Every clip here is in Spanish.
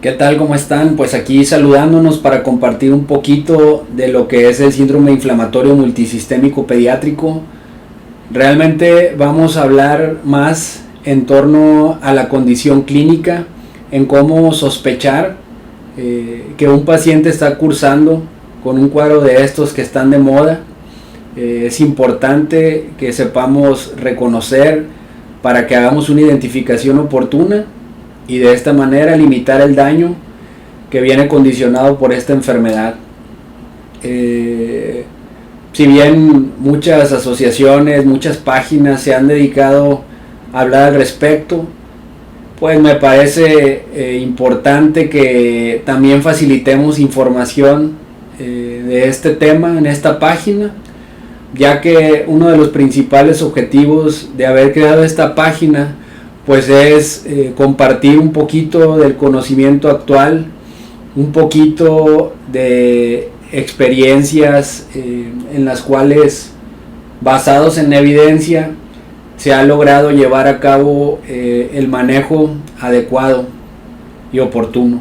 ¿Qué tal? ¿Cómo están? Pues aquí saludándonos para compartir un poquito de lo que es el síndrome inflamatorio multisistémico pediátrico. Realmente vamos a hablar más en torno a la condición clínica, en cómo sospechar que un paciente está cursando con un cuadro de estos que están de moda. Es importante que sepamos reconocer para que hagamos una identificación oportuna y de esta manera limitar el daño que viene condicionado por esta enfermedad. Si bien muchas asociaciones, muchas páginas se han dedicado a hablar al respecto, pues me parece importante que también facilitemos información de este tema en esta página, ya que uno de los principales objetivos de haber creado esta página pues es compartir un poquito del conocimiento actual, un poquito de experiencias en las cuales, basados en evidencia, se ha logrado llevar a cabo el manejo adecuado y oportuno.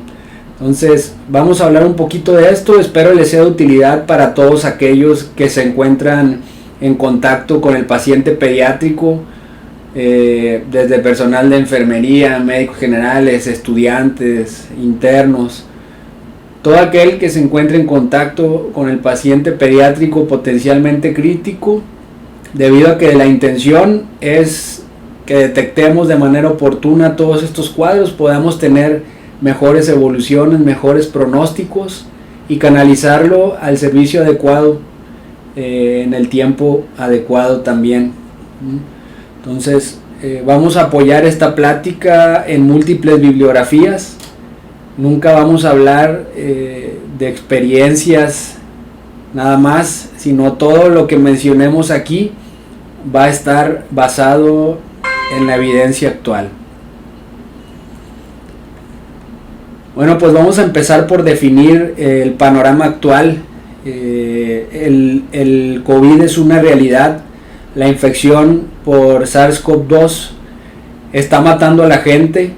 Entonces vamos a hablar un poquito de esto. Espero les sea de utilidad para todos aquellos que se encuentran en contacto con el paciente pediátrico, desde personal de enfermería, médicos generales, estudiantes, internos, todo aquel que se encuentre en contacto con el paciente pediátrico potencialmente crítico, debido a que la intención es que detectemos de manera oportuna todos estos cuadros, podamos tener mejores evoluciones, mejores pronósticos y canalizarlo al servicio adecuado en el tiempo adecuado también. Entonces vamos a apoyar esta plática en múltiples bibliografías. Nunca vamos a hablar de experiencias nada más, sino todo lo que mencionemos aquí va a estar basado en la evidencia actual. Bueno, pues vamos a empezar por definir el panorama actual. El COVID es una realidad. La infección por SARS-CoV-2 está matando a la gente.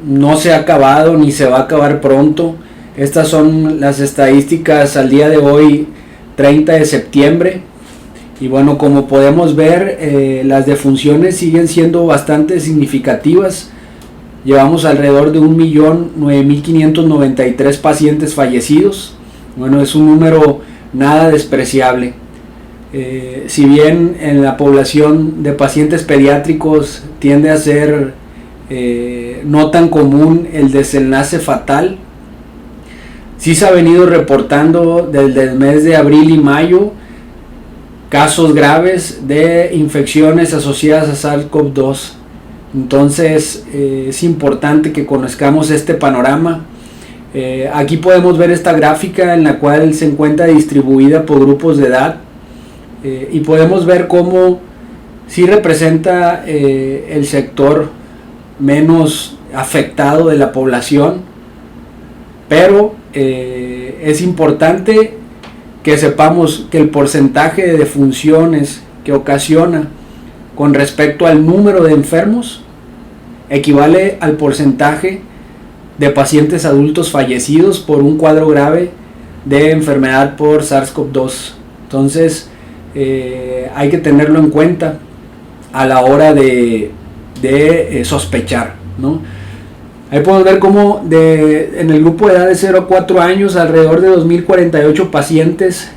No se ha acabado ni se va a acabar pronto. Estas son las estadísticas al día de hoy, 30 de septiembre. Y bueno, como podemos ver, las defunciones siguen siendo bastante significativas. Llevamos alrededor de 1.009.593 pacientes fallecidos. Bueno, es un número nada despreciable. Si bien en la población de pacientes pediátricos tiende a ser no tan común el desenlace fatal, sí se ha venido reportando desde el mes de abril y mayo casos graves de infecciones asociadas a SARS-CoV-2. Entonces es importante que conozcamos este panorama. Aquí podemos ver esta gráfica en la cual se encuentra distribuida por grupos de edad, y podemos ver cómo sí representa el sector menos afectado de la población, pero es importante que sepamos que el porcentaje de defunciones que ocasiona con respecto al número de enfermos equivale al porcentaje de pacientes adultos fallecidos por un cuadro grave de enfermedad por SARS-CoV-2. Entonces hay que tenerlo en cuenta a la hora de sospechar, ¿no? Ahí podemos ver cómo en el grupo de edad de 0 a 4 años alrededor de 2.048 pacientes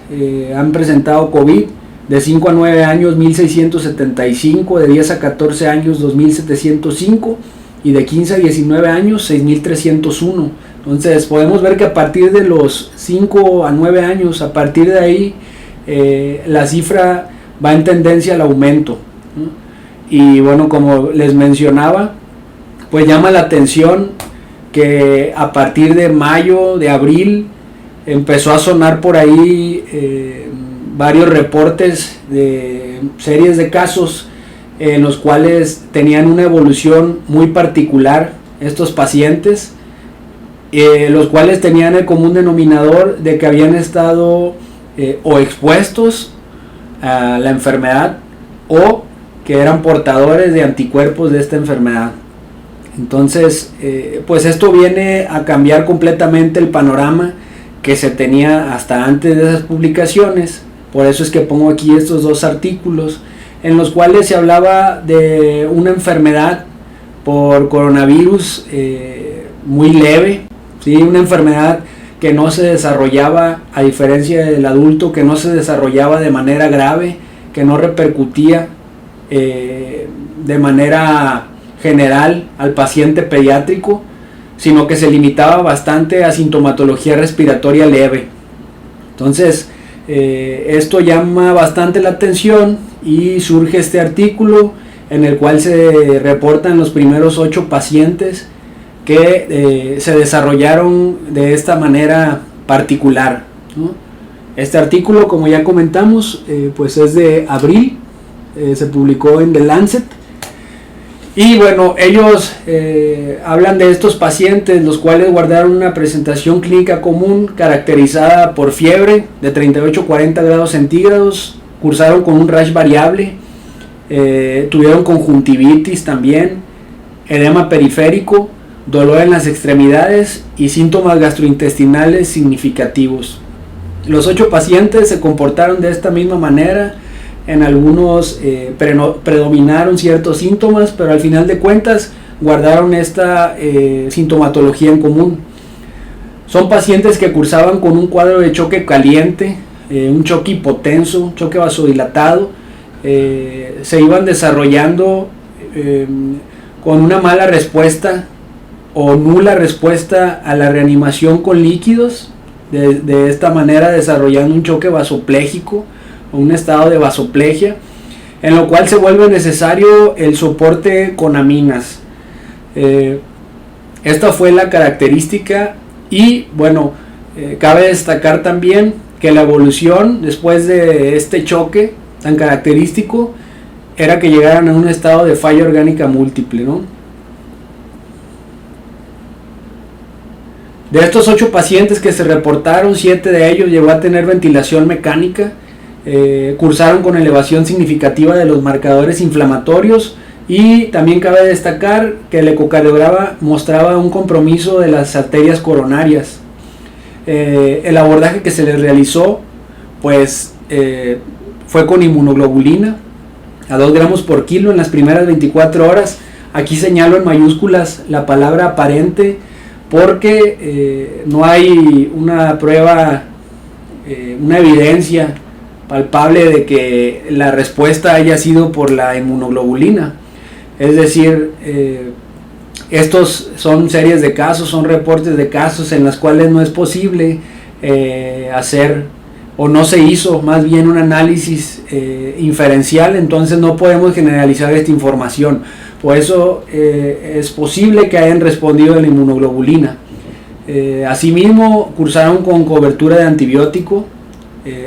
han presentado COVID. De 5 a 9 años 1.675, de 10 a 14 años 2.705 y de 15 a 19 años 6.301. Entonces podemos ver que a partir de los 5 a 9 años, a partir de ahí la cifra va en tendencia al aumento, ¿no? Y bueno, como les mencionaba, pues llama la atención que a partir de mayo, de abril, empezó a sonar por ahí varios reportes de series de casos en los cuales tenían una evolución muy particular estos pacientes, los cuales tenían el común denominador de que habían estado o expuestos a la enfermedad o que eran portadores de anticuerpos de esta enfermedad. Entonces, pues esto viene a cambiar completamente el panorama que se tenía hasta antes de esas publicaciones. Por eso es que pongo aquí estos dos artículos en los cuales se hablaba de una enfermedad por coronavirus muy leve, ¿sí? Una enfermedad que no se desarrollaba, a diferencia del adulto, que no se desarrollaba de manera grave, que no repercutía de manera general al paciente pediátrico, sino que se limitaba bastante a sintomatología respiratoria leve. Entonces, esto llama bastante la atención y surge este artículo en el cual se reportan los primeros 8 pacientes que se desarrollaron de esta manera particular, ¿no? Este artículo, como ya comentamos, pues es de abril, se publicó en The Lancet. Y bueno, ellos hablan de estos pacientes, los cuales guardaron una presentación clínica común caracterizada por fiebre de 38-40 grados centígrados, cursaron con un rash variable, tuvieron conjuntivitis también, edema periférico, dolor en las extremidades y síntomas gastrointestinales significativos. Los 8 pacientes se comportaron de esta misma manera. En algunos predominaron ciertos síntomas, pero al final de cuentas guardaron esta sintomatología en común. Son pacientes que cursaban con un cuadro de choque caliente, un choque hipotenso, un choque vasodilatado. Se iban desarrollando con una mala respuesta o nula respuesta a la reanimación con líquidos, de esta manera desarrollando un choque vasopléjico, un estado de vasoplegia, en lo cual se vuelve necesario el soporte con aminas. Esta fue la característica y bueno, cabe destacar también que la evolución después de este choque tan característico era que llegaran a un estado de falla orgánica múltiple, ¿no? De estos 8 pacientes que se reportaron, 7 de ellos llegó a tener ventilación mecánica. Cursaron con elevación significativa de los marcadores inflamatorios y también cabe destacar que el ecocardiograma mostraba un compromiso de las arterias coronarias. El abordaje que se les realizó pues fue con inmunoglobulina a 2 gramos por kilo en las primeras 24 horas. Aquí señalo en mayúsculas la palabra aparente porque no hay una prueba, una evidencia palpable de que la respuesta haya sido por la inmunoglobulina. Es decir, estos son series de casos, son reportes de casos en los cuales no es posible hacer, o no se hizo más bien un análisis inferencial, entonces no podemos generalizar esta información. Por eso es posible que hayan respondido a la inmunoglobulina. Asimismo, cursaron con cobertura de antibiótico.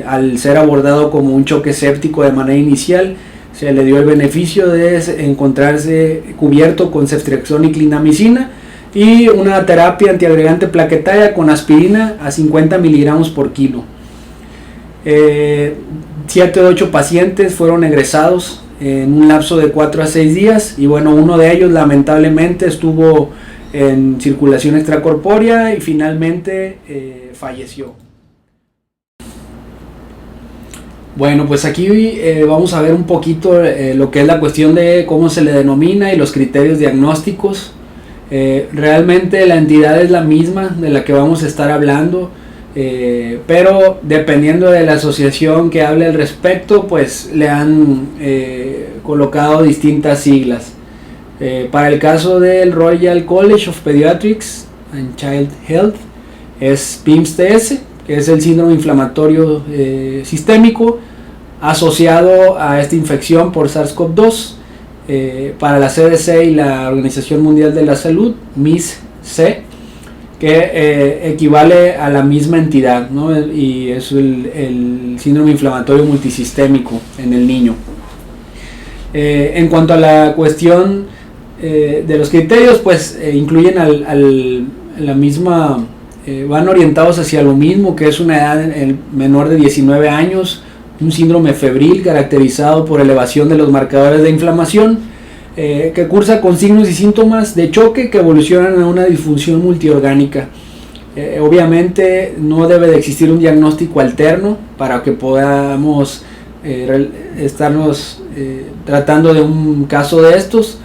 Al ser abordado como un choque séptico de manera inicial, se le dio el beneficio de encontrarse cubierto con ceftriaxona y clindamicina y una terapia antiagregante plaquetaria con aspirina a 50 miligramos por kilo. 7 de 8 pacientes fueron egresados en un lapso de 4 a 6 días y bueno, uno de ellos lamentablemente estuvo en circulación extracorpórea y finalmente falleció. Bueno, pues aquí vamos a ver un poquito lo que es la cuestión de cómo se le denomina y los criterios diagnósticos. Realmente la entidad es la misma de la que vamos a estar hablando, pero dependiendo de la asociación que hable al respecto, pues le han colocado distintas siglas. Para el caso del Royal College of Pediatrics and Child Health es PIMS-TS, que es el síndrome inflamatorio sistémico asociado a esta infección por SARS-CoV-2. Para la CDC y la Organización Mundial de la Salud, MIS-C, que equivale a la misma entidad, ¿no? Y es el síndrome inflamatorio multisistémico en el niño. En cuanto a la cuestión de los criterios, pues incluyen la misma, van orientados hacia lo mismo, que es una edad menor de 19 años, un síndrome febril caracterizado por elevación de los marcadores de inflamación, que cursa con signos y síntomas de choque que evolucionan a una disfunción multiorgánica. Obviamente no debe de existir un diagnóstico alterno para que podamos estarnos tratando de un caso de estos,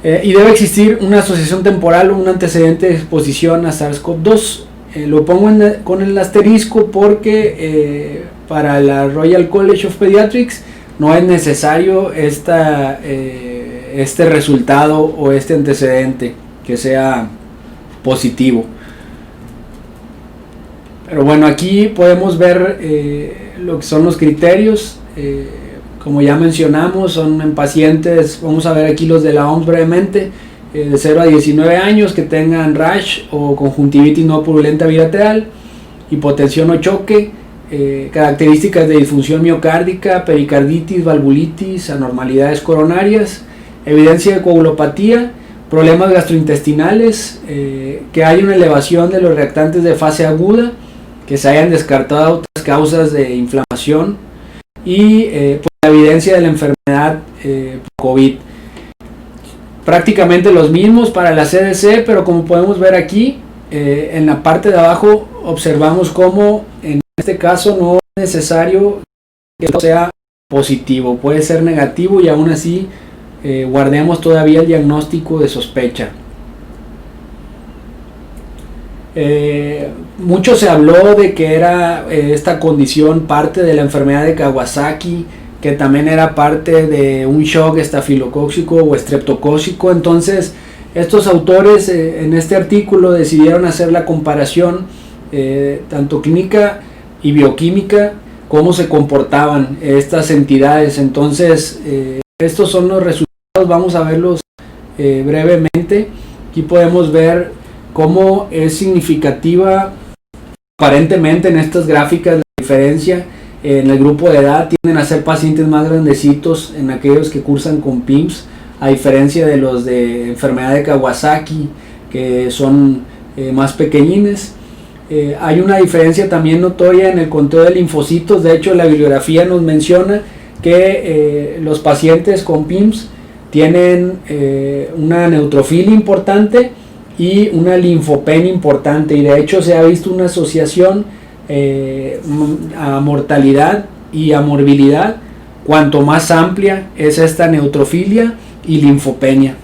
y debe existir una asociación temporal o un antecedente de exposición a SARS-CoV-2. Lo pongo con el asterisco porque para la Royal College of Pediatrics no es necesario este resultado o este antecedente que sea positivo. Pero bueno, aquí podemos ver lo que son los criterios. Como ya mencionamos, son en pacientes, vamos a ver aquí los de la OMS brevemente, de 0 a 19 años que tengan rash o conjuntivitis no purulenta bilateral, hipotensión o choque, características de disfunción miocárdica, pericarditis, valvulitis, anormalidades coronarias, evidencia de coagulopatía, problemas gastrointestinales, que haya una elevación de los reactantes de fase aguda, que se hayan descartado otras causas de inflamación y pues, la evidencia de la enfermedad COVID. Prácticamente los mismos para la CDC, pero como podemos ver aquí, en la parte de abajo observamos cómo en este caso no es necesario que sea positivo, puede ser negativo y aún así guardemos todavía el diagnóstico de sospecha. Mucho se habló de que era esta condición parte de la enfermedad de Kawasaki, que también era parte de un shock estafilocócico o estreptocócico. Entonces estos autores en este artículo decidieron hacer la comparación tanto clínica y bioquímica, cómo se comportaban estas entidades. Entonces estos son los resultados, vamos a verlos brevemente. Aquí podemos ver cómo es significativa aparentemente en estas gráficas la diferencia en el grupo de edad. Tienden a ser pacientes más grandecitos en aquellos que cursan con PIMS, a diferencia de los de enfermedad de Kawasaki, que son más pequeñines. Hay una diferencia también notoria en el conteo de linfocitos. De hecho, la bibliografía nos menciona que los pacientes con PIMS tienen una neutrofilia importante y una linfopenia importante, y de hecho se ha visto una asociación a mortalidad y a morbilidad cuanto más amplia es esta neutrofilia y linfopenia.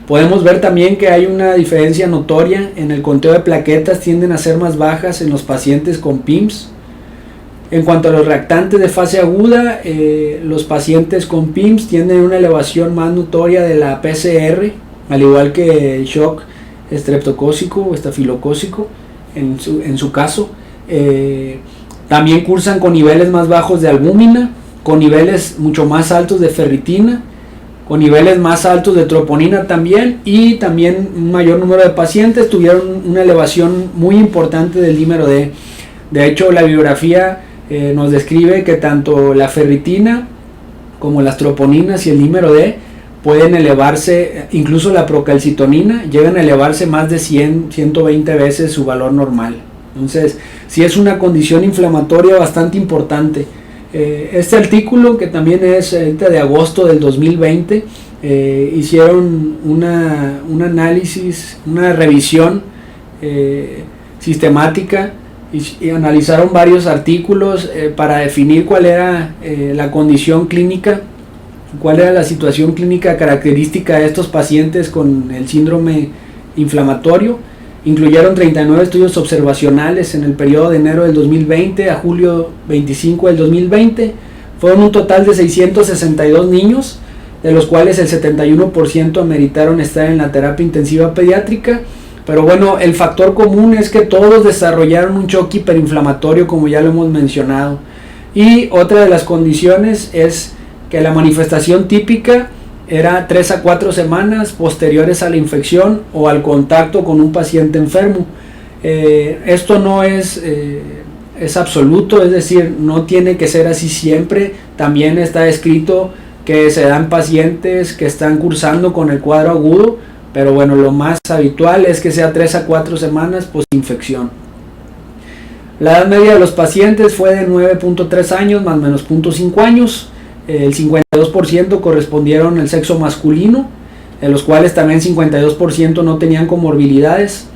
Podemos ver también que hay una diferencia notoria en el conteo de plaquetas, tienden a ser más bajas en los pacientes con PIMS. En cuanto a los reactantes de fase aguda, los pacientes con PIMS tienen una elevación más notoria de la PCR, al igual que el shock estreptocócico o estafilocócico en su caso. También cursan con niveles más bajos de albúmina, con niveles mucho más altos de ferritina, con niveles más altos de troponina también, y también un mayor número de pacientes tuvieron una elevación muy importante del dímero D. De hecho, la bibliografía nos describe que tanto la ferritina como las troponinas y el dímero D pueden elevarse, incluso la procalcitonina, llegan a elevarse más de 120 veces su valor normal. Entonces, sí es una condición inflamatoria bastante importante. Este artículo, que también es de agosto del 2020, hicieron un análisis, una revisión sistemática y analizaron varios artículos para definir cuál era la condición clínica, cuál era la situación clínica característica de estos pacientes con el síndrome inflamatorio. Incluyeron 39 estudios observacionales en el periodo de enero del 2020 a julio 25 del 2020. Fueron un total de 662 niños, de los cuales el 71% ameritaron estar en la terapia intensiva pediátrica. Pero bueno, el factor común es que todos desarrollaron un shock hiperinflamatorio, como ya lo hemos mencionado. Y otra de las condiciones es que la manifestación típica era 3 a 4 semanas posteriores a la infección o al contacto con un paciente enfermo. Esto no es absoluto, es decir, no tiene que ser así siempre. También está escrito que se dan pacientes que están cursando con el cuadro agudo, pero bueno, lo más habitual es que sea 3 a 4 semanas post-infección. La edad media de los pacientes fue de 9.3 años más menos 0.5 años. el 52% correspondieron al sexo masculino, de los cuales también 52% no tenían comorbilidades.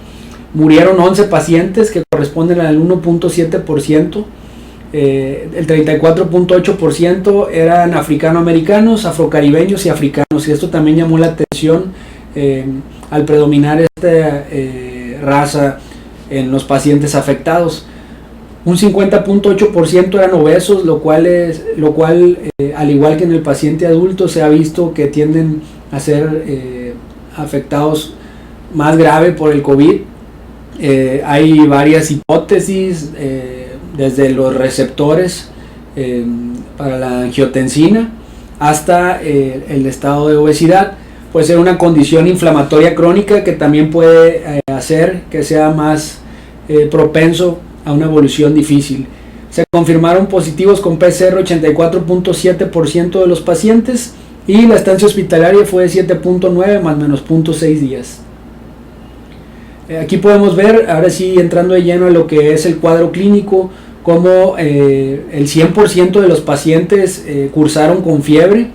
Murieron 11 pacientes, que corresponden al 1.7%. El 34.8% eran africanoamericanos, afrocaribeños y africanos, y esto también llamó la atención al predominar esta raza en los pacientes afectados. Un 50.8% eran obesos, lo cual al igual que en el paciente adulto, se ha visto que tienden a ser afectados más grave por el COVID. Hay varias hipótesis, desde los receptores para la angiotensina hasta el estado de obesidad. Puede ser una condición inflamatoria crónica que también puede hacer que sea más propenso a una evolución difícil. Se confirmaron positivos con PCR 84.7% de los pacientes, y la estancia hospitalaria fue de 7.9 más menos 0.6 días. Aquí podemos ver, ahora sí entrando de lleno a lo que es el cuadro clínico, cómo el 100% de los pacientes cursaron con fiebre.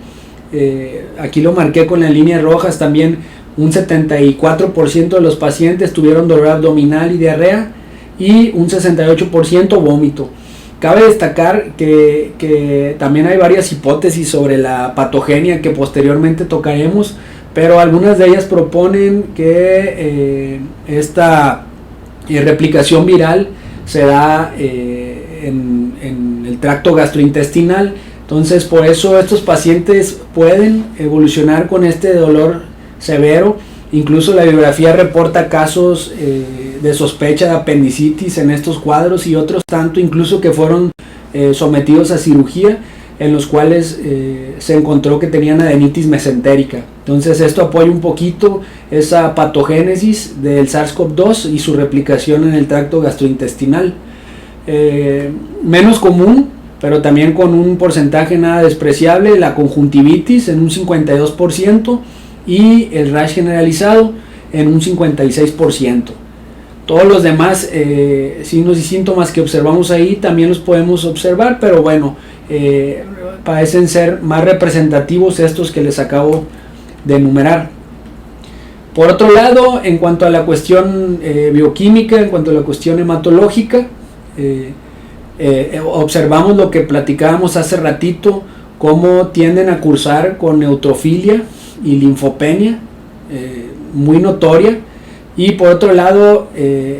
Aquí lo marqué con las líneas rojas. También un 74% de los pacientes tuvieron dolor abdominal y diarrea, y un 68% vómito. Cabe destacar que también hay varias hipótesis sobre la patogenia que posteriormente tocaremos, pero algunas de ellas proponen que esta replicación viral se da en el tracto gastrointestinal. Entonces, por eso estos pacientes pueden evolucionar con este dolor severo. Incluso la bibliografía reporta casos de sospecha de apendicitis en estos cuadros, y otros tanto incluso que fueron sometidos a cirugía, en los cuales se encontró que tenían adenitis mesentérica. Entonces esto apoya un poquito esa patogénesis del SARS-CoV-2 y su replicación en el tracto gastrointestinal. Menos común, pero también con un porcentaje nada despreciable, la conjuntivitis en un 52%, y el rash generalizado en un 56%. Todos los demás signos y síntomas que observamos ahí también los podemos observar, pero bueno, parecen ser más representativos estos que les acabo de enumerar. Por otro lado, en cuanto a la cuestión bioquímica, en cuanto a la cuestión hematológica, observamos lo que platicábamos hace ratito, cómo tienden a cursar con neutrofilia y linfopenia muy notoria, y por otro lado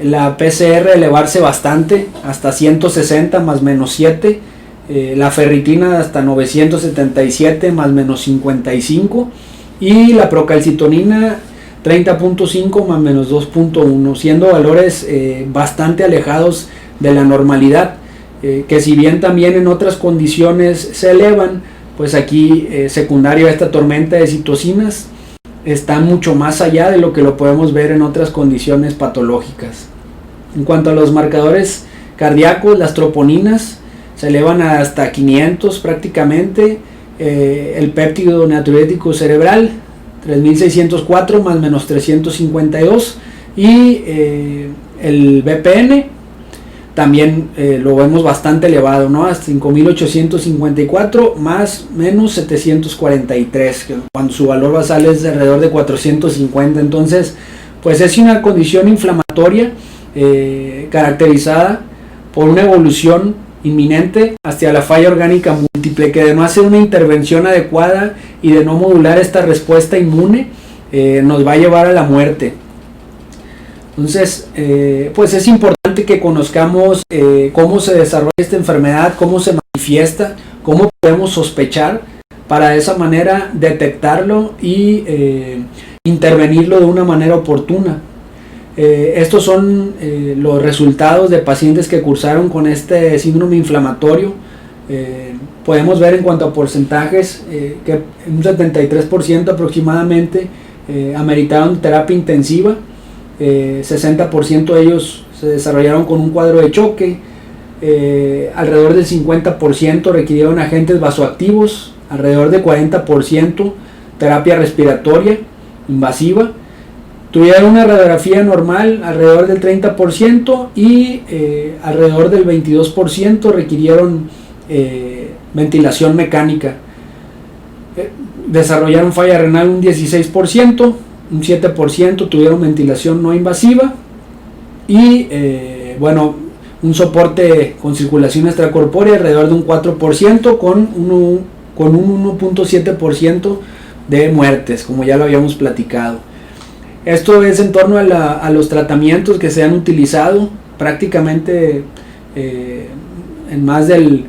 la PCR elevarse bastante hasta 160 más menos 7, la ferritina hasta 977 más menos 55, y la procalcitonina 30.5 más menos 2.1, siendo valores bastante alejados de la normalidad, que si bien también en otras condiciones se elevan, pues aquí secundario a esta tormenta de citocinas está mucho más allá de lo que lo podemos ver en otras condiciones patológicas. En cuanto a los marcadores cardíacos, las troponinas se elevan hasta 500 prácticamente, el péptido natriurético cerebral 3604 más menos 352, y el BPN también lo vemos bastante elevado, ¿no? Hasta 5854 más menos 743, cuando su valor basal es de alrededor de 450. Entonces, pues es una condición inflamatoria caracterizada por una evolución inminente hacia la falla orgánica múltiple, que de no hacer una intervención adecuada y de no modular esta respuesta inmune, nos va a llevar a la muerte. Entonces, pues es importante que conozcamos cómo se desarrolla esta enfermedad, cómo se manifiesta, cómo podemos sospechar, para de esa manera detectarlo y intervenirlo de una manera oportuna. Estos son los resultados de pacientes que cursaron con este síndrome inflamatorio. Podemos ver en cuanto a porcentajes que un 73% aproximadamente ameritaron terapia intensiva. 60% de ellos se desarrollaron con un cuadro de choque, alrededor del 50% requirieron agentes vasoactivos, alrededor de 40% terapia respiratoria invasiva, tuvieron una radiografía normal alrededor del 30%, y alrededor del 22% requirieron ventilación mecánica. desarrollaron falla renal un 16%, un 7% tuvieron ventilación no invasiva y un soporte con circulación extracorpórea alrededor de un 4% con un 1.7% de muertes, como ya lo habíamos platicado. Esto es en torno a los tratamientos que se han utilizado prácticamente en más de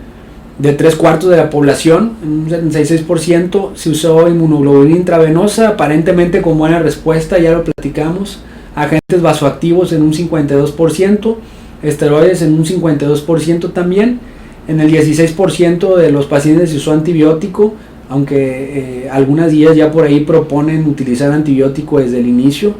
3/4 de la población. En un 76% se usó inmunoglobulina intravenosa, aparentemente con buena respuesta, ya lo platicamos. Agentes vasoactivos en un 52%, esteroides en un 52% también. En el 16% de los pacientes se usó antibiótico, aunque algunas guías ya por ahí proponen utilizar antibiótico desde el inicio.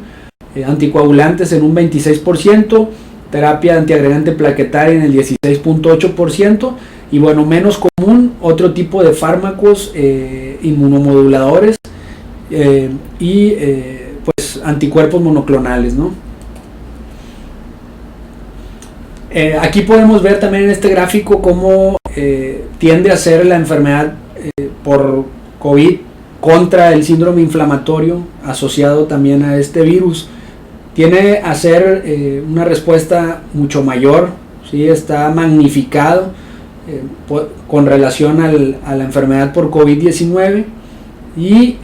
Anticoagulantes en un 26%, terapia antiagregante plaquetaria en el 16.8%, y bueno, menos común otro tipo de fármacos inmunomoduladores y pues anticuerpos monoclonales, ¿no? Aquí podemos ver también en este gráfico cómo tiende a ser la enfermedad por COVID contra el síndrome inflamatorio asociado también a este virus. Tiene a ser una respuesta mucho mayor, ¿sí? Está magnificado con relación a la enfermedad por COVID-19, y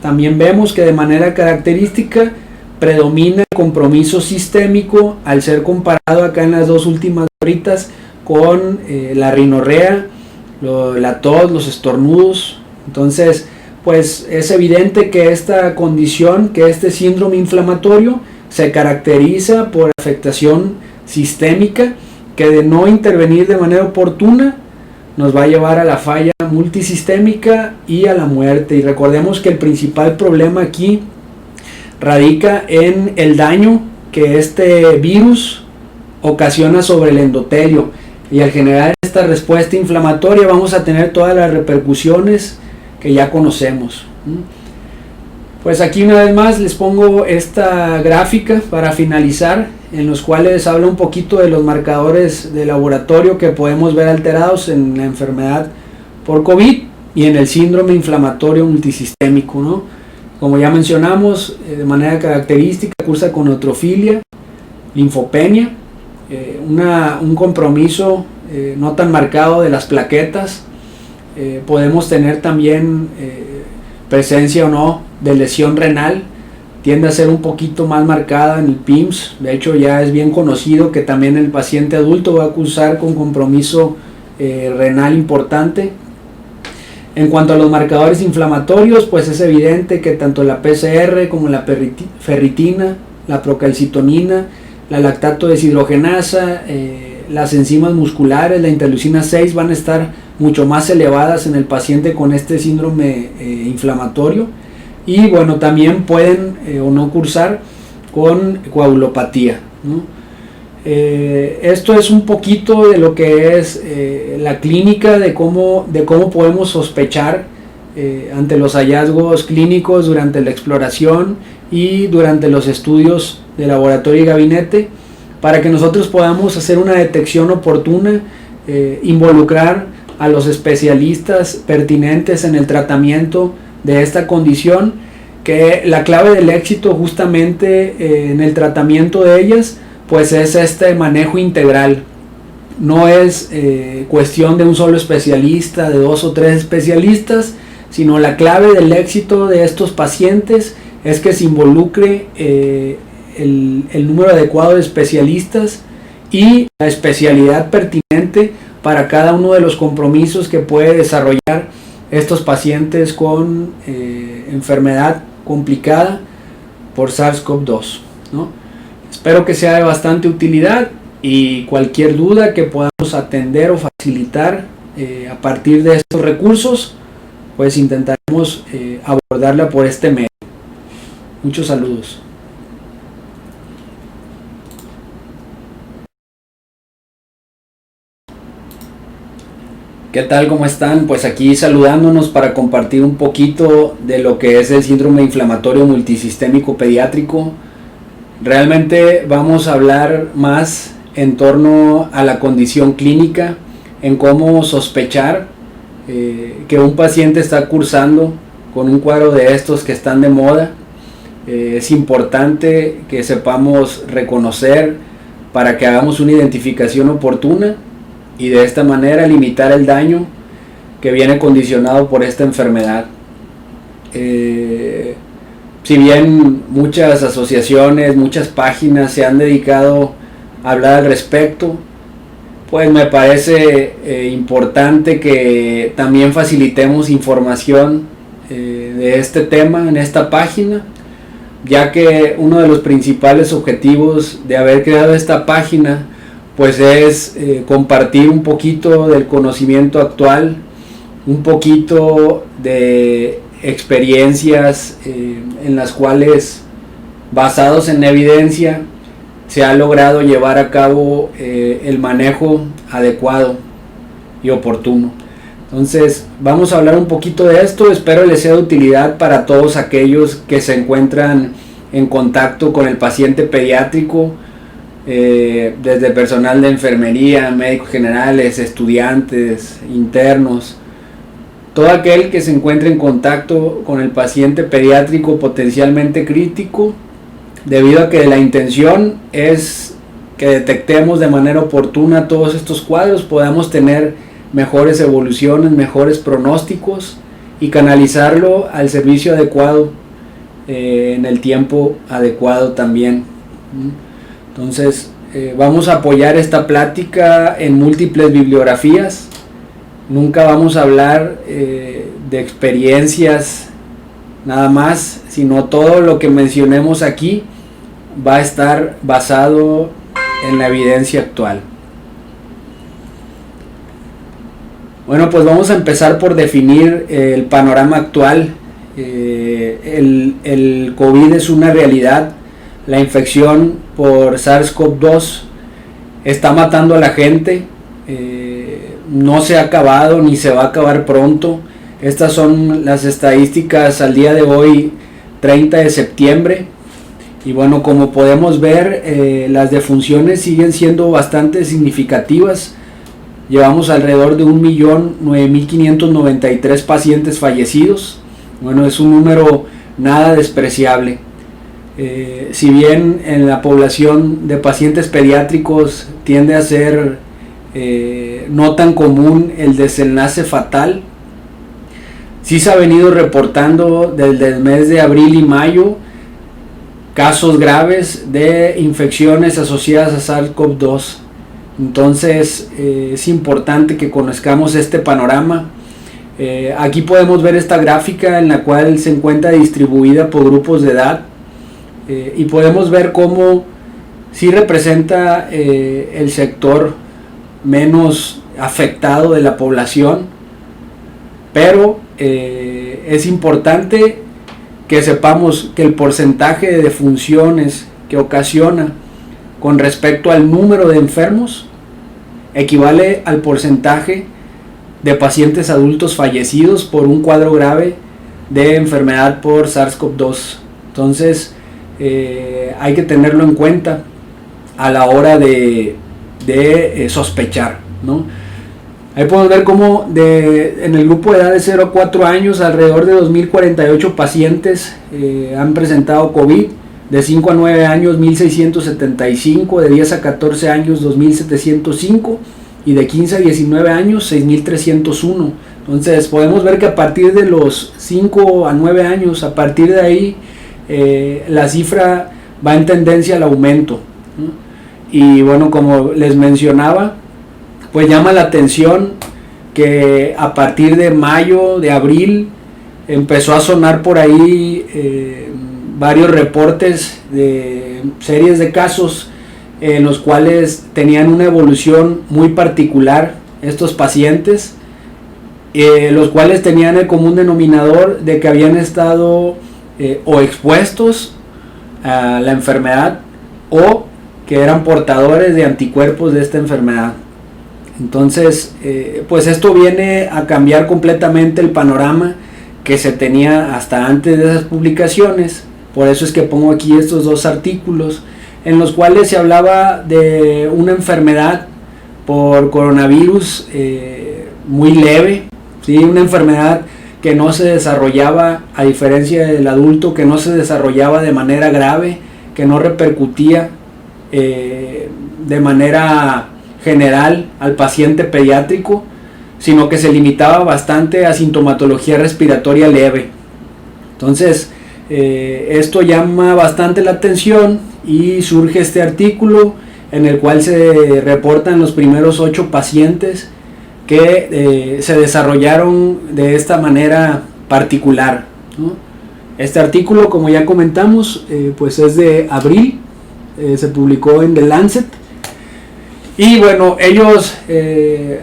también vemos que de manera característica predomina el compromiso sistémico al ser comparado acá en las dos últimas horitas con la rinorrea, la tos, los estornudos. Entonces, pues es evidente que esta condición, que este síndrome inflamatorio se caracteriza por afectación sistémica, que de no intervenir de manera oportuna nos va a llevar a la falla multisistémica y a la muerte. Y recordemos que el principal problema aquí radica en el daño que este virus ocasiona sobre el endotelio, y al generar esta respuesta inflamatoria vamos a tener todas las repercusiones que ya conocemos. Pues aquí una vez más les pongo esta gráfica para finalizar, en los cuales habla un poquito de los marcadores de laboratorio que podemos ver alterados en la enfermedad por COVID y en el síndrome inflamatorio multisistémico, ¿no? Como ya mencionamos, de manera característica cursa con neutrofilia, linfopenia, un compromiso no tan marcado de las plaquetas. Podemos tener también presencia o no de lesión renal, tiende a ser un poquito más marcada en el PIMS. De hecho, ya es bien conocido que también el paciente adulto va a cursar con compromiso renal importante. En cuanto a los marcadores inflamatorios, pues es evidente que tanto la PCR como la ferritina, la procalcitonina, la lactato deshidrogenasa, las enzimas musculares, la interleucina 6 van a estar mucho más elevadas en el paciente con este síndrome inflamatorio, y bueno, también pueden o no cursar con coagulopatía, ¿no? Esto es un poquito de lo que es la clínica, de cómo podemos sospechar ante los hallazgos clínicos durante la exploración y durante los estudios de laboratorio y gabinete, para que nosotros podamos hacer una detección oportuna, involucrar a los especialistas pertinentes en el tratamiento de esta condición, que la clave del éxito justamente en el tratamiento de ellas pues es este manejo integral. No es cuestión de un solo especialista, de 2 o 3 especialistas, sino la clave del éxito de estos pacientes es que se involucre el número adecuado de especialistas y la especialidad pertinente para cada uno de los compromisos que puede desarrollar estos pacientes con enfermedad complicada por SARS-CoV-2, ¿no? Espero que sea de bastante utilidad, y cualquier duda que podamos atender o facilitar a partir de estos recursos, pues intentaremos abordarla por este medio. Muchos saludos. ¿Qué tal? ¿Cómo están? Pues aquí saludándonos para compartir un poquito de lo que es el síndrome inflamatorio multisistémico pediátrico. Realmente vamos a hablar más en torno a la condición clínica, en cómo sospechar que un paciente está cursando con un cuadro de estos que están de moda. Es importante que sepamos reconocer para que hagamos una identificación oportuna y de esta manera limitar el daño que viene condicionado por esta enfermedad. Si bien muchas asociaciones, muchas páginas se han dedicado a hablar al respecto, pues me parece importante que también facilitemos información de este tema en esta página, ya que uno de los principales objetivos de haber creado esta página pues es compartir un poquito del conocimiento actual, un poquito de experiencias en las cuales, basados en evidencia, se ha logrado llevar a cabo el manejo adecuado y oportuno. Entonces vamos a hablar un poquito de esto. Espero les sea de utilidad para todos aquellos que se encuentran en contacto con el paciente pediátrico, desde personal de enfermería, médicos generales, estudiantes, internos. Todo aquel que se encuentre en contacto con el paciente pediátrico potencialmente crítico, debido a que la intención es que detectemos de manera oportuna todos estos cuadros, podamos tener mejores evoluciones, mejores pronósticos y canalizarlo al servicio adecuado en el tiempo adecuado también. Entonces vamos a apoyar esta plática en múltiples bibliografías. Nunca vamos a hablar de experiencias nada más, sino todo lo que mencionemos aquí va a estar basado en la evidencia actual. Bueno, pues vamos a empezar por definir el panorama actual. El COVID es una realidad. La infección por SARS-CoV-2 está matando a la gente. No se ha acabado ni se va a acabar pronto. Estas son las estadísticas al día de hoy, 30 de septiembre. Y bueno, como podemos ver, las defunciones siguen siendo bastante significativas. Llevamos alrededor de 1.009.593 pacientes fallecidos. Bueno, es un número nada despreciable. Si bien en la población de pacientes pediátricos tiende a ser no tan común el desenlace fatal, sí se ha venido reportando desde el mes de abril y mayo casos graves de infecciones asociadas a SARS-CoV-2. Entonces es importante que conozcamos este panorama. Aquí podemos ver esta gráfica en la cual se encuentra distribuida por grupos de edad, y podemos ver cómo sí representa el sector menos afectado de la población, pero es importante que sepamos que el porcentaje de defunciones que ocasiona con respecto al número de enfermos equivale al porcentaje de pacientes adultos fallecidos por un cuadro grave de enfermedad por SARS-CoV-2. Entonces hay que tenerlo en cuenta a la hora de sospechar, ¿no? Ahí podemos ver cómo en el grupo de edad de 0 a 4 años alrededor de 2.048 pacientes han presentado COVID. De 5 a 9 años 1.675, de 10 a 14 años 2.705 y de 15 a 19 años 6.301. Entonces podemos ver que a partir de los 5 a 9 años, a partir de ahí la cifra va en tendencia al aumento, ¿no? Y bueno, como les mencionaba, pues llama la atención que a partir de mayo, de abril, empezó a sonar por ahí varios reportes de series de casos en los cuales tenían una evolución muy particular estos pacientes, los cuales tenían el común denominador de que habían estado o expuestos a la enfermedad o que eran portadores de anticuerpos de esta enfermedad. Entonces pues esto viene a cambiar completamente el panorama que se tenía hasta antes de esas publicaciones. Por eso es que pongo aquí estos dos artículos en los cuales se hablaba de una enfermedad por coronavirus muy leve, ¿sí? Una enfermedad que no se desarrollaba, a diferencia del adulto, que no se desarrollaba de manera grave, que no repercutía de manera general al paciente pediátrico, sino que se limitaba bastante a sintomatología respiratoria leve. Entonces, esto llama bastante la atención y surge este artículo en el cual se reportan los primeros 8 pacientes que se desarrollaron de esta manera particular, ¿no? Este artículo, como ya comentamos, pues es de abril, se publicó en The Lancet. Y bueno, ellos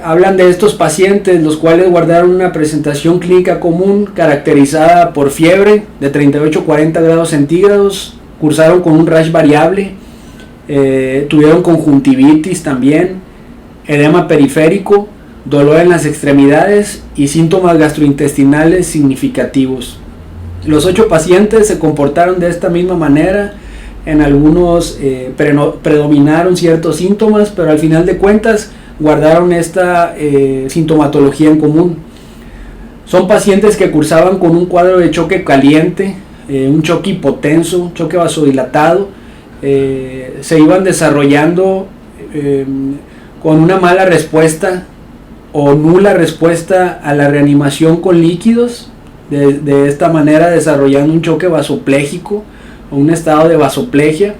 hablan de estos pacientes, los cuales guardaron una presentación clínica común caracterizada por fiebre de 38-40 grados centígrados, cursaron con un rash variable, tuvieron conjuntivitis también, edema periférico, dolor en las extremidades y síntomas gastrointestinales significativos. Los 8 pacientes se comportaron de esta misma manera. En algunos predominaron ciertos síntomas, pero al final de cuentas guardaron esta sintomatología en común. Son pacientes que cursaban con un cuadro de choque caliente, un choque hipotenso, choque vasodilatado, se iban desarrollando con una mala respuesta o nula respuesta a la reanimación con líquidos, de esta manera desarrollando un choque vasopléjico, un estado de vasoplegia,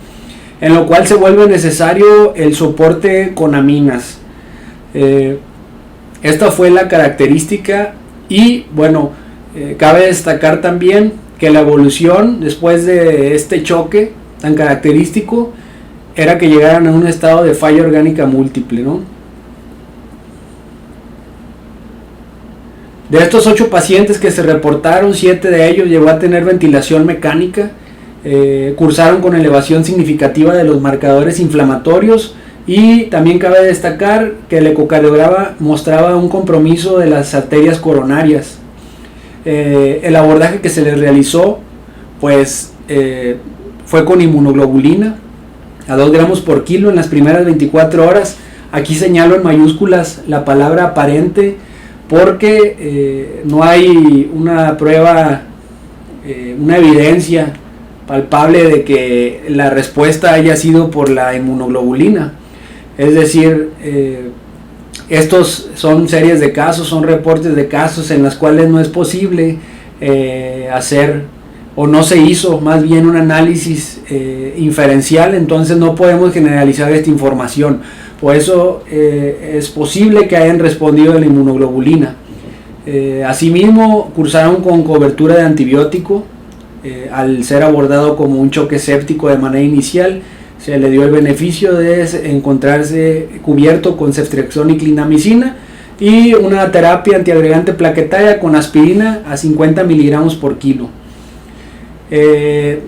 en lo cual se vuelve necesario el soporte con aminas. Esta fue la característica y bueno, cabe destacar también que la evolución después de este choque tan característico era que llegaran a un estado de falla orgánica múltiple, ¿no? De estos 8 pacientes que se reportaron, 7 de ellos llegó a tener ventilación mecánica, cursaron con elevación significativa de los marcadores inflamatorios y también cabe destacar que el ecocardiograma mostraba un compromiso de las arterias coronarias. El abordaje que se les realizó pues fue con inmunoglobulina a 2 gramos por kilo en las primeras 24 horas. Aquí señalo en mayúsculas la palabra aparente porque no hay una prueba, una evidencia palpable de que la respuesta haya sido por la inmunoglobulina. Es decir, estos son series de casos, son reportes de casos en los cuales no es posible hacer, o no se hizo más bien un análisis inferencial, entonces no podemos generalizar esta información. Por eso es posible que hayan respondido a la inmunoglobulina. Asimismo, cursaron con cobertura de antibiótico. Al ser abordado como un choque séptico de manera inicial, se le dio el beneficio de encontrarse cubierto con ceftriaxona y clindamicina y una terapia antiagregante plaquetaria con aspirina a 50 miligramos por kilo. 7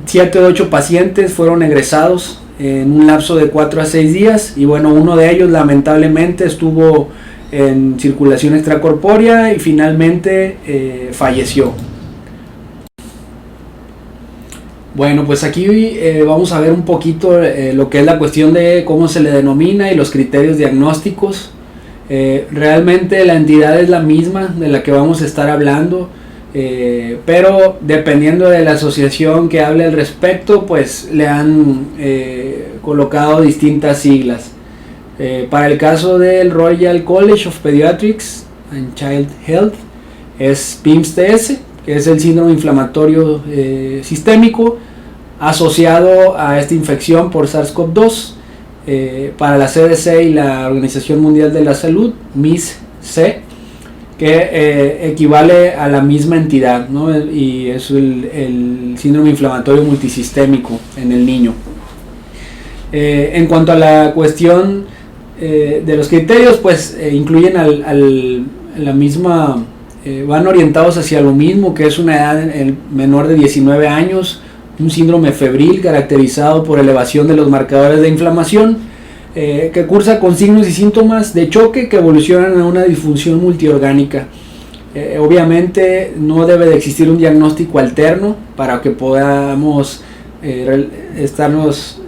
de 8 pacientes fueron egresados en un lapso de 4 a 6 días y bueno, uno de ellos lamentablemente estuvo en circulación extracorpórea y finalmente falleció. Bueno, pues aquí vamos a ver un poquito lo que es la cuestión de cómo se le denomina y los criterios diagnósticos. Realmente la entidad es la misma de la que vamos a estar hablando, pero dependiendo de la asociación que hable al respecto, pues le han colocado distintas siglas. Para el caso del Royal College of Pediatrics and Child Health es PIMS-TS, que es el síndrome inflamatorio sistémico asociado a esta infección por SARS-CoV-2. Para la CDC y la Organización Mundial de la Salud, MIS-C, que equivale a la misma entidad, ¿no? Y es el síndrome inflamatorio multisistémico en el niño. En cuanto a la cuestión de los criterios, pues incluyen la misma, van orientados hacia lo mismo, que es una edad menor de 19 años, un síndrome febril caracterizado por elevación de los marcadores de inflamación, que cursa con signos y síntomas de choque que evolucionan a una disfunción multiorgánica. Obviamente no debe de existir un diagnóstico alterno para que podamos estarnos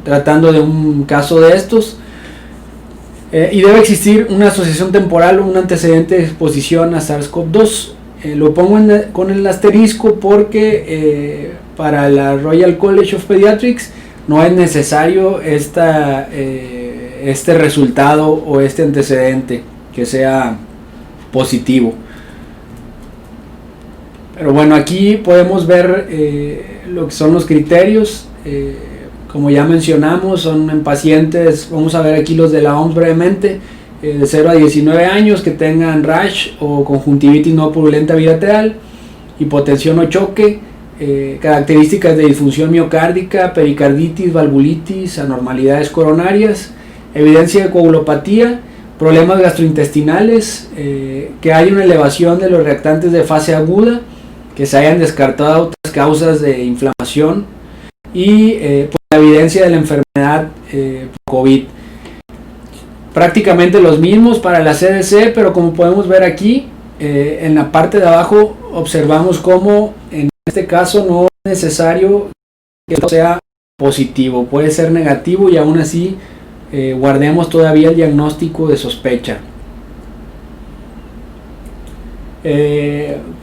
tratando de un caso de estos, y debe existir una asociación temporal o un antecedente de exposición a SARS-CoV-2. Lo pongo con el asterisco porque para la Royal College of Pediatrics no es necesario este resultado o este antecedente que sea positivo. Pero bueno, aquí podemos ver lo que son los criterios. Como ya mencionamos, son en pacientes, vamos a ver aquí los de la OMS brevemente, de 0 a 19 años que tengan rash o conjuntivitis no purulenta bilateral, hipotensión o choque, características de disfunción miocárdica, pericarditis, valvulitis, anormalidades coronarias, evidencia de coagulopatía, problemas gastrointestinales, que hay una elevación de los reactantes de fase aguda, que se hayan descartado otras causas de inflamación y la evidencia de la enfermedad COVID. Prácticamente los mismos para la CDC, pero como podemos ver aquí, en la parte de abajo observamos cómo en este caso no es necesario que sea positivo, puede ser negativo y aún así guardemos todavía el diagnóstico de sospecha.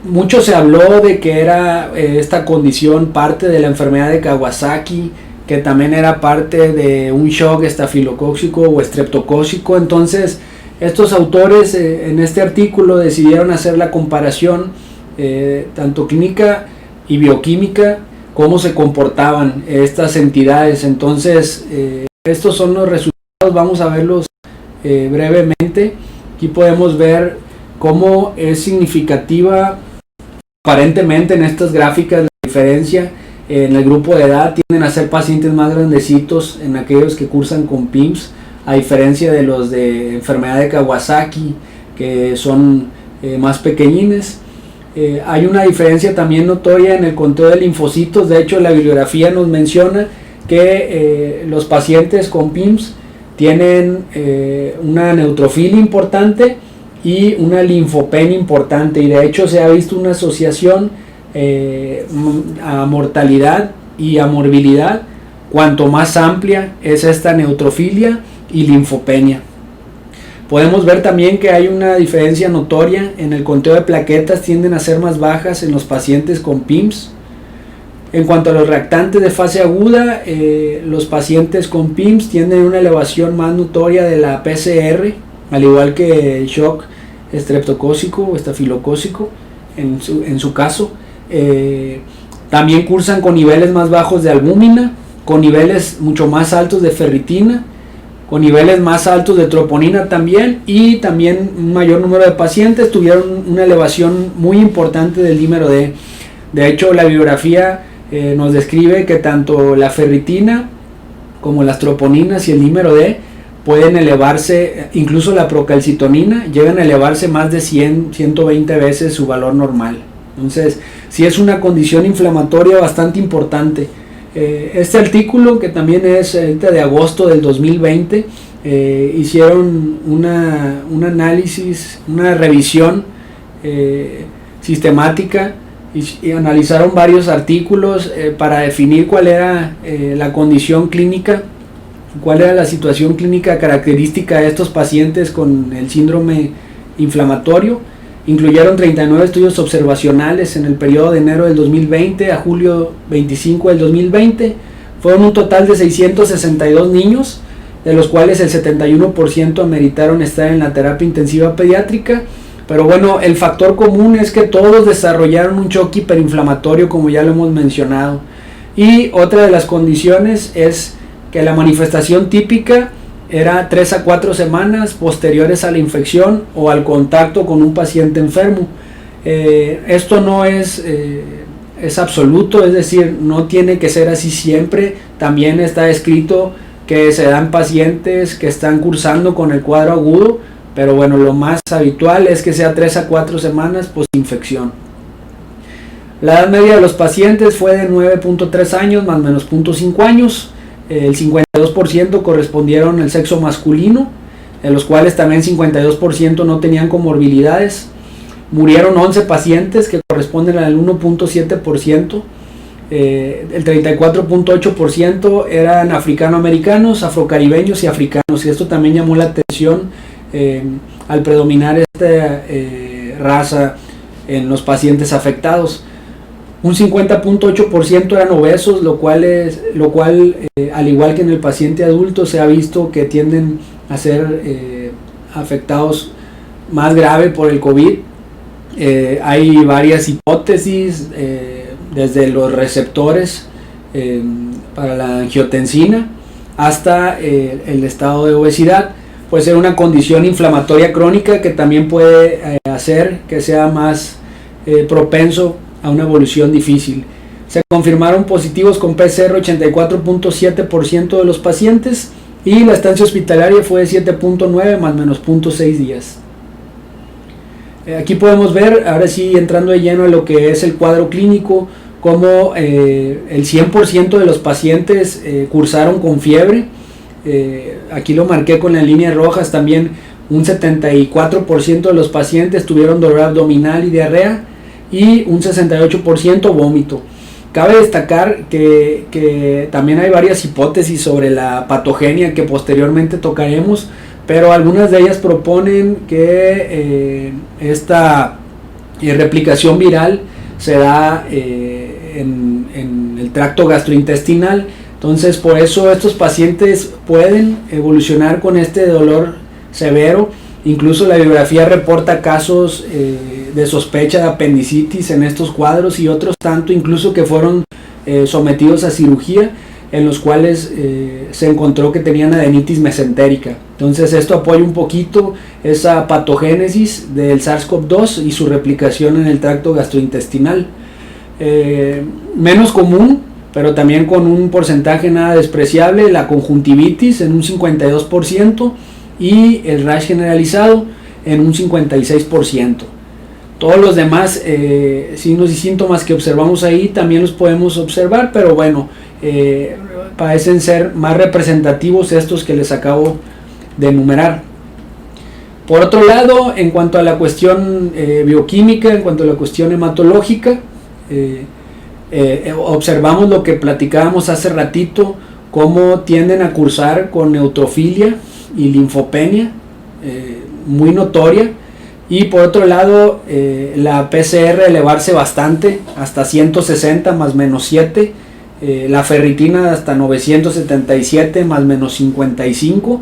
Mucho se habló de que era esta condición parte de la enfermedad de Kawasaki, que también era parte de un shock estafilocócico o estreptocócico. Entonces estos autores en este artículo decidieron hacer la comparación tanto clínica y bioquímica, cómo se comportaban estas entidades. Entonces estos son los resultados, vamos a verlos brevemente. Aquí podemos ver cómo es significativa aparentemente en estas gráficas la diferencia en el grupo de edad. Tienden a ser pacientes más grandecitos en aquellos que cursan con PIMS, a diferencia de los de enfermedad de Kawasaki, que son más pequeñines. Hay una diferencia también notoria en el conteo de linfocitos. De hecho, la bibliografía nos menciona que los pacientes con PIMS tienen una neutrofilia importante y una linfopenia importante, y de hecho se ha visto una asociación a mortalidad y a morbilidad cuanto más amplia es esta neutrofilia y linfopenia. Podemos ver también que hay una diferencia notoria en el conteo de plaquetas, tienden a ser más bajas en los pacientes con PIMS. En cuanto a los reactantes de fase aguda, los pacientes con PIMS tienen una elevación más notoria de la PCR, al igual que el shock estreptocócico o estafilocócico en su caso. También cursan con niveles más bajos de albúmina, con niveles mucho más altos de ferritina, con niveles más altos de troponina también, y también un mayor número de pacientes tuvieron una elevación muy importante del dímero D. De hecho, la bibliografía nos describe que tanto la ferritina como las troponinas y el dímero D pueden elevarse, incluso la procalcitonina, llegan a elevarse más de 120 veces su valor normal. Entonces, sí es una condición inflamatoria bastante importante. Este artículo, que también es de agosto del 2020, hicieron un análisis, una revisión sistemática y analizaron varios artículos para definir cuál era la condición clínica, cuál era la situación clínica característica de estos pacientes con el síndrome inflamatorio. Incluyeron 39 estudios observacionales en el periodo de enero del 2020 a julio 25 del 2020. Fueron un total de 662 niños, de los cuales el 71% ameritaron estar en la terapia intensiva pediátrica. Pero bueno, el factor común es que todos desarrollaron un choque hiperinflamatorio, como ya lo hemos mencionado. Y otra de las condiciones es que la manifestación típica era 3 a 4 semanas posteriores a la infección o al contacto con un paciente enfermo. Esto no es absoluto, es decir, no tiene que ser así siempre. También está escrito que se dan pacientes que están cursando con el cuadro agudo, pero bueno, lo más habitual es que sea 3 a 4 semanas post-infección. La edad media de los pacientes fue de 9.3 años más menos 0.5 años. El 52% correspondieron al sexo masculino, de los cuales también 52% no tenían comorbilidades. Murieron 11 pacientes, que corresponden al 1.7%. El 34.8% eran africanoamericanos, afrocaribeños y africanos, y esto también llamó la atención al predominar esta raza. en los pacientes afectados. Un 50.8% eran obesos, lo cual al igual que en el paciente adulto, se ha visto que tienden a ser afectados más grave por el COVID. Hay varias hipótesis, desde los receptores para la angiotensina hasta el estado de obesidad. Puede ser una condición inflamatoria crónica que también puede hacer que sea más propenso a una evolución difícil. Se confirmaron positivos con PCR 84.7% de los pacientes y la estancia hospitalaria fue de 7.9 más menos 0.6 días. Aquí podemos ver, ahora sí entrando de lleno a lo que es el cuadro clínico, cómo el 100% de los pacientes cursaron con fiebre. Aquí lo marqué con las líneas rojas. También un 74% de los pacientes tuvieron dolor abdominal y diarrea, y un 68% vómito. Cabe destacar que también hay varias hipótesis sobre la patogenia que posteriormente tocaremos, pero algunas de ellas proponen que esta replicación viral se da en el tracto gastrointestinal. Entonces, por eso estos pacientes pueden evolucionar con este dolor severo. Incluso la bibliografía reporta casos de sospecha de apendicitis en estos cuadros, y otros tanto incluso que fueron sometidos a cirugía, en los cuales se encontró que tenían adenitis mesentérica. Entonces esto apoya un poquito esa patogénesis del SARS-CoV-2 y su replicación en el tracto gastrointestinal. Menos común, pero también con un porcentaje nada despreciable, la conjuntivitis en un 52%, y el rash generalizado en un 56%. Todos los demás signos y síntomas que observamos ahí también los podemos observar, pero bueno, parecen ser más representativos estos que les acabo de enumerar. Por otro lado, en cuanto a la cuestión bioquímica, en cuanto a la cuestión hematológica, observamos lo que platicábamos hace ratito, cómo tienden a cursar con neutrofilia y linfopenia muy notoria, y por otro lado la PCR elevarse bastante hasta 160 más menos 7, la ferritina hasta 977 más menos 55,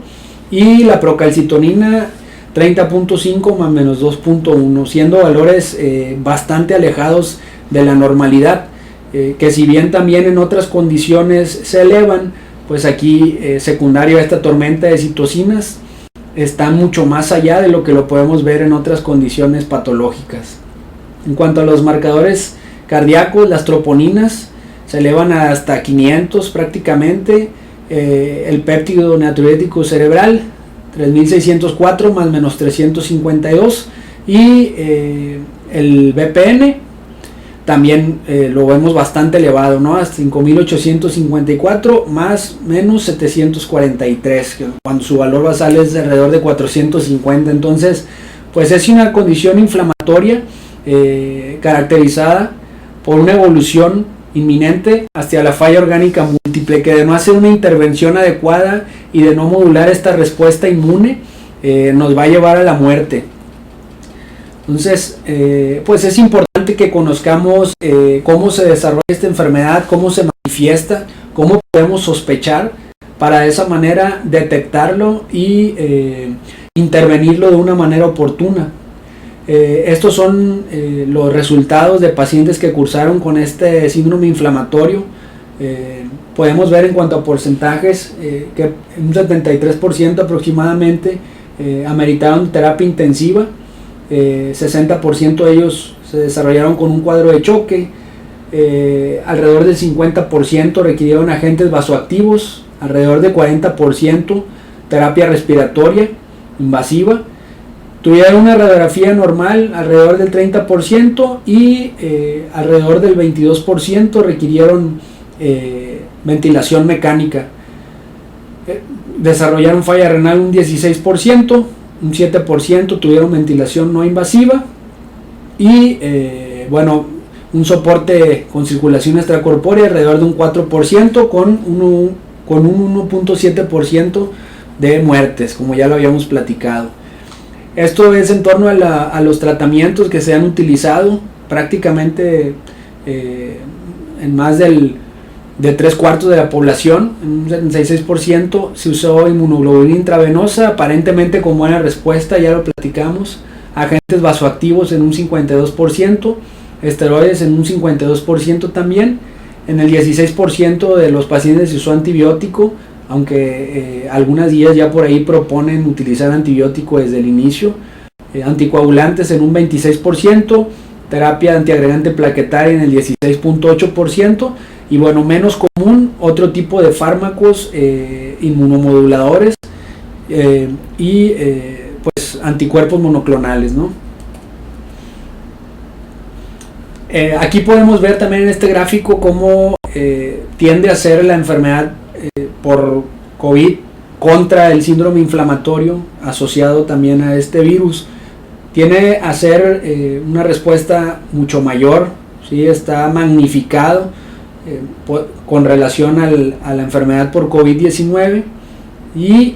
y la procalcitonina 30.5 más menos 2.1, siendo valores bastante alejados de la normalidad, que si bien también en otras condiciones se elevan, pues aquí secundario a esta tormenta de citocinas está mucho más allá de lo que lo podemos ver en otras condiciones patológicas. En cuanto a los marcadores cardíacos, las troponinas se elevan hasta 500 prácticamente, el péptido natriurético cerebral 3604 más menos 352, y el BPN también lo vemos bastante elevado, ¿no? Hasta 5854 más menos 743, cuando su valor basal es de alrededor de 450. Entonces, pues es una condición inflamatoria caracterizada por una evolución inminente hacia la falla orgánica múltiple, que de no hacer una intervención adecuada y de no modular esta respuesta inmune, nos va a llevar a la muerte. Entonces, pues es importante que conozcamos cómo se desarrolla esta enfermedad, cómo se manifiesta, cómo podemos sospechar, para de esa manera detectarlo y intervenirlo de una manera oportuna. Estos son los resultados de pacientes que cursaron con este síndrome inflamatorio. Podemos ver en cuanto a porcentajes que un 73% aproximadamente ameritaron terapia intensiva. 60% de ellos se desarrollaron con un cuadro de choque, alrededor del 50% requirieron agentes vasoactivos, alrededor de 40% terapia respiratoria invasiva, tuvieron una radiografía normal alrededor del 30%, y alrededor del 22% requirieron ventilación mecánica. Desarrollaron falla renal un 16%, un 7% tuvieron ventilación no invasiva, y bueno, un soporte con circulación extracorpórea alrededor de un 4%, con un 1.7% de muertes, como ya lo habíamos platicado. Esto es en torno a los tratamientos que se han utilizado prácticamente en más de 3/4 de la población. En un 76% se usó inmunoglobulina intravenosa, aparentemente con buena respuesta, ya lo platicamos. Agentes vasoactivos en un 52%, esteroides en un 52% también. En el 16% de los pacientes se usó antibiótico, aunque algunas guías ya por ahí proponen utilizar antibiótico desde el inicio. Anticoagulantes en un 26%, terapia antiagregante plaquetaria en el 16.8%, y bueno, menos común, otro tipo de fármacos inmunomoduladores y pues anticuerpos monoclonales, ¿no? Aquí podemos ver también en este gráfico cómo tiende a ser la enfermedad por COVID contra el síndrome inflamatorio asociado también a este virus. Tiene a ser una respuesta mucho mayor, ¿sí? Está magnificado con relación a la enfermedad por COVID-19, y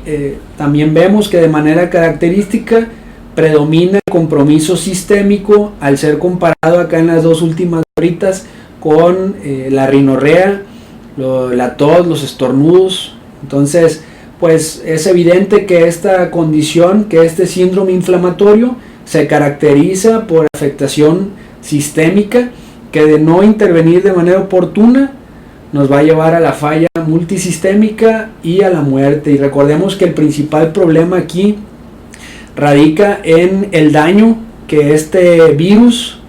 también vemos que de manera característica predomina el compromiso sistémico al ser comparado acá en las dos últimas horitas con la rinorrea, la tos, los estornudos. Entonces, pues es evidente que esta condición, que este síndrome inflamatorio se caracteriza por afectación sistémica, que de no intervenir de manera oportuna nos va a llevar a la falla multisistémica y a la muerte. Y recordemos que el principal problema aquí radica en el daño que este virus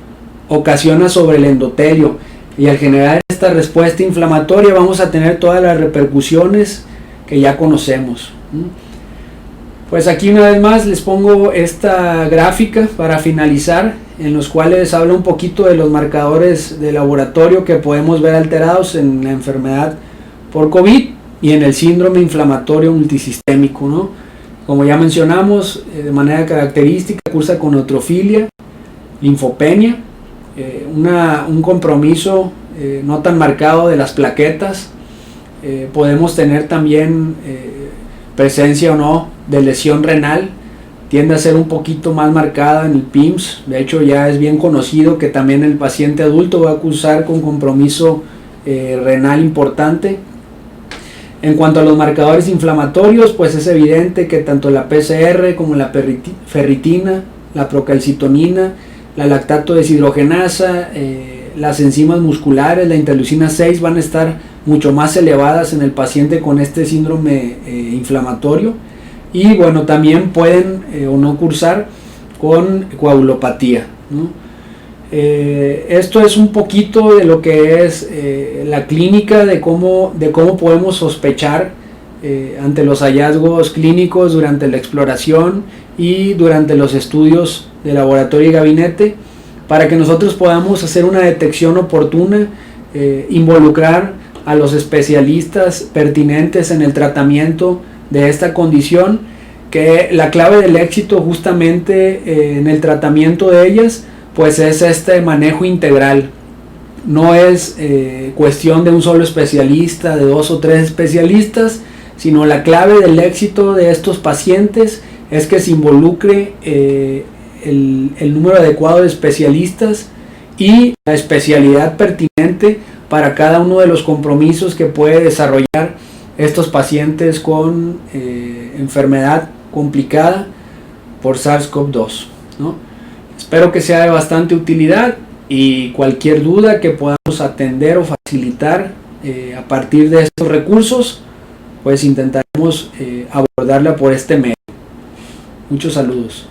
ocasiona sobre el endotelio, y al generar esta respuesta inflamatoria vamos a tener todas las repercusiones que ya conocemos. Pues aquí una vez más les pongo esta gráfica para finalizar, en los cuales habla un poquito de los marcadores de laboratorio que podemos ver alterados en la enfermedad por COVID y en el síndrome inflamatorio multisistémico, ¿no? Como ya mencionamos, de manera característica cursa con neutrofilia, linfopenia, un compromiso no tan marcado de las plaquetas. Podemos tener también presencia o no de lesión renal, tiende a ser un poquito más marcada en el PIMS. De hecho, ya es bien conocido que también el paciente adulto va a cursar con compromiso renal importante. En cuanto a los marcadores inflamatorios, pues es evidente que tanto la PCR como la ferritina, la procalcitonina, la lactato deshidrogenasa, las enzimas musculares, la interleucina 6 van a estar mucho más elevadas en el paciente con este síndrome inflamatorio. Y bueno, también pueden o no cursar con coagulopatía, ¿no? Esto es un poquito de lo que es la clínica, de cómo podemos sospechar ante los hallazgos clínicos durante la exploración y durante los estudios de laboratorio y gabinete, para que nosotros podamos hacer una detección oportuna, involucrar a los especialistas pertinentes en el tratamiento de esta condición, que la clave del éxito justamente en el tratamiento de ellas pues es este manejo integral. No es cuestión de un solo especialista, de 2 o 3 especialistas, sino la clave del éxito de estos pacientes es que se involucre el número adecuado de especialistas y la especialidad pertinente para cada uno de los compromisos que puede desarrollar estos pacientes con enfermedad complicada por SARS-CoV-2, ¿no? Espero que sea de bastante utilidad, y cualquier duda que podamos atender o facilitar a partir de estos recursos, pues intentaremos abordarla por este medio. Muchos saludos.